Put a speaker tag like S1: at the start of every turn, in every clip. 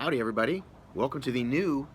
S1: Howdy everybody, welcome to the new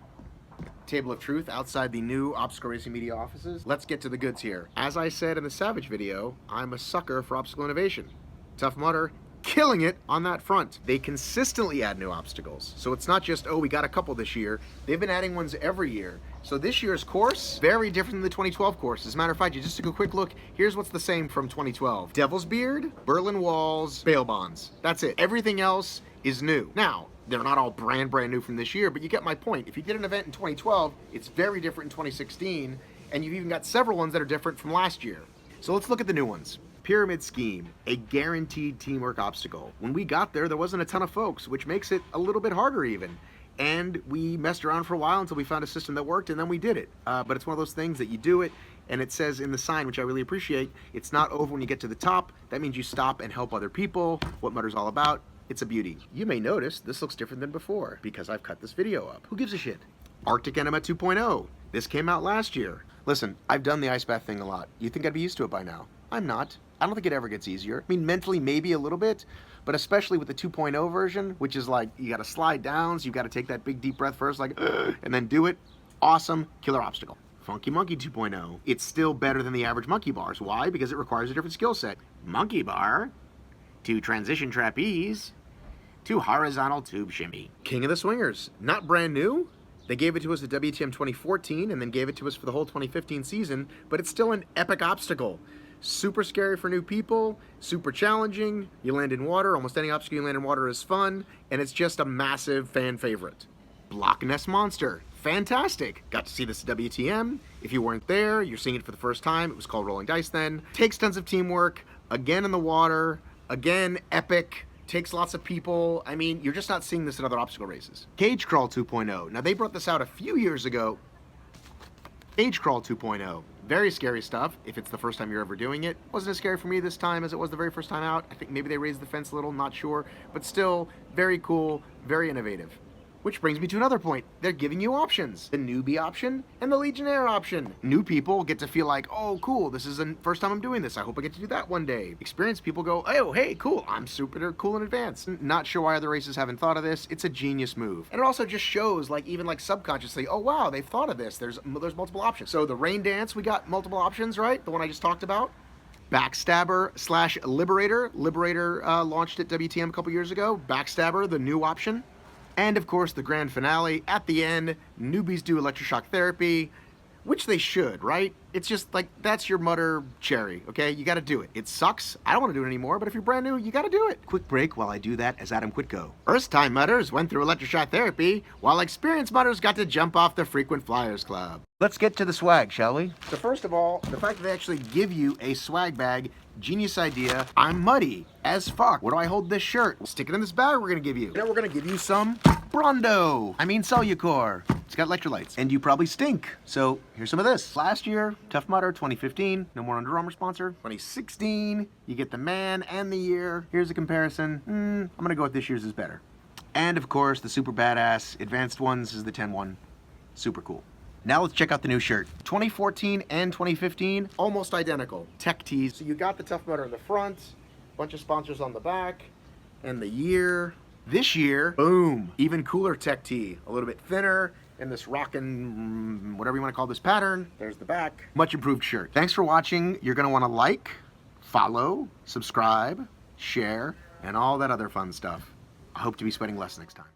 S1: Table of Truth outside the new Obstacle Racing Media offices. Let's get to the goods here. As I said in the Savage video, I'm a sucker for obstacle innovation. Tough Mudder killing it on that front. They consistently add new obstacles. So it's not just, oh, we got a couple this year. They've been adding ones every year. So this year's course, very different than the 2012 course. As a matter of fact, just a quick look, here's what's the same from 2012. Devil's Beard, Berlin Walls, Bail Bonds. That's it. Everything else is new. Now, they're not all brand new from this year, but you get my point. If you did an event in 2012, it's very different in 2016, and you've even got several ones that are different from last year. So let's look at the new ones. Pyramid Scheme, a guaranteed teamwork obstacle. When we got there wasn't a ton of folks, which makes it a little bit harder even. And we messed around for a while until we found a system that worked, and then we did it. But it's one of those things that you do it, and it says in the sign, which I really appreciate, it's not over when you get to the top. That means you stop and help other people. What Mudder's all about. It's a beauty. You may notice this looks different than before because I've cut this video up. Who gives a shit? Arctic Enema 2.0. This came out last year. Listen, I've done the ice bath thing a lot. You think I'd be used to it by now? I'm not. I don't think it ever gets easier. I mean, mentally maybe a little bit, but especially with the 2.0 version, which is like, you gotta slide down, so you gotta take that big deep breath first, like, and then do it. Awesome, killer obstacle. Funky Monkey 2.0. It's still better than the average monkey bars. Why? Because it requires a different skill set. Monkey bar, to transition trapeze, to horizontal tube shimmy. King of the Swingers, not brand new. They gave it to us at WTM 2014 and then gave it to us for the whole 2015 season, but it's still an epic obstacle. Super scary for new people, super challenging. You land in water, almost any obstacle you land in water is fun, and it's just a massive fan favorite. Block Ness Monster, fantastic. Got to see this at WTM. If you weren't there, you're seeing it for the first time. It was called Rolling Dice then. Takes tons of teamwork, again in the water, again epic. Takes lots of people. I mean, you're just not seeing this in other obstacle races. Cage Crawl 2.0. Now, they brought this out a few years ago. Cage Crawl 2.0. Very scary stuff, if it's the first time you're ever doing it. Wasn't as scary for me this time as it was the very first time out. I think maybe they raised the fence a little, not sure. But still, very cool, very innovative. Which brings me to another point. They're giving you options. The newbie option and the Legionnaire option. New people get to feel like, oh, cool, this is the first time I'm doing this. I hope I get to do that one day. Experienced people go, oh, hey, cool, I'm super cool in advance. Not sure why other races haven't thought of this. It's a genius move. And it also just shows, like, even like subconsciously, oh, wow, they've thought of this. There's multiple options. So the Rain Dance, we got multiple options, right? The one I just talked about. Backstabber / Liberator. Liberator launched at WTM a couple years ago. Backstabber, the new option. And of course, the grand finale, at the end, newbies do electroshock therapy, which they should, right? It's just like, that's your Mudder cherry, okay? You gotta do it. It sucks. I don't wanna do it anymore, but if you're brand new, you gotta do it. Quick break while I do that as Adam Quitko. First time Mudders went through electroshock therapy, while experienced Mudders got to jump off the Frequent Flyers Club. Let's get to the swag, shall we? So first of all, the fact that they actually give you a swag bag, genius idea. I'm muddy as fuck. What do I hold this shirt? We'll stick it in this bag we're gonna give you. Then we're gonna give you some Brondo. Cellucor. It's got electrolytes. And you probably stink. So here's some of this. Last year, Tough Mudder, 2015, no more Under Armour sponsor. 2016, you get the man and the year. Here's a comparison. I'm gonna go with this year's is better. And of course, the super badass advanced ones is the 10-1. Super cool. Now let's check out the new shirt. 2014 and 2015, almost identical. Tech tees. So you got the Tough Mudder in the front, bunch of sponsors on the back, and the year. This year, boom, even cooler tech tee. A little bit thinner, and this rockin', whatever you want to call this pattern. There's the back. Much improved shirt. Thanks for watching. You're gonna wanna like, follow, subscribe, share, and all that other fun stuff. I hope to be sweating less next time.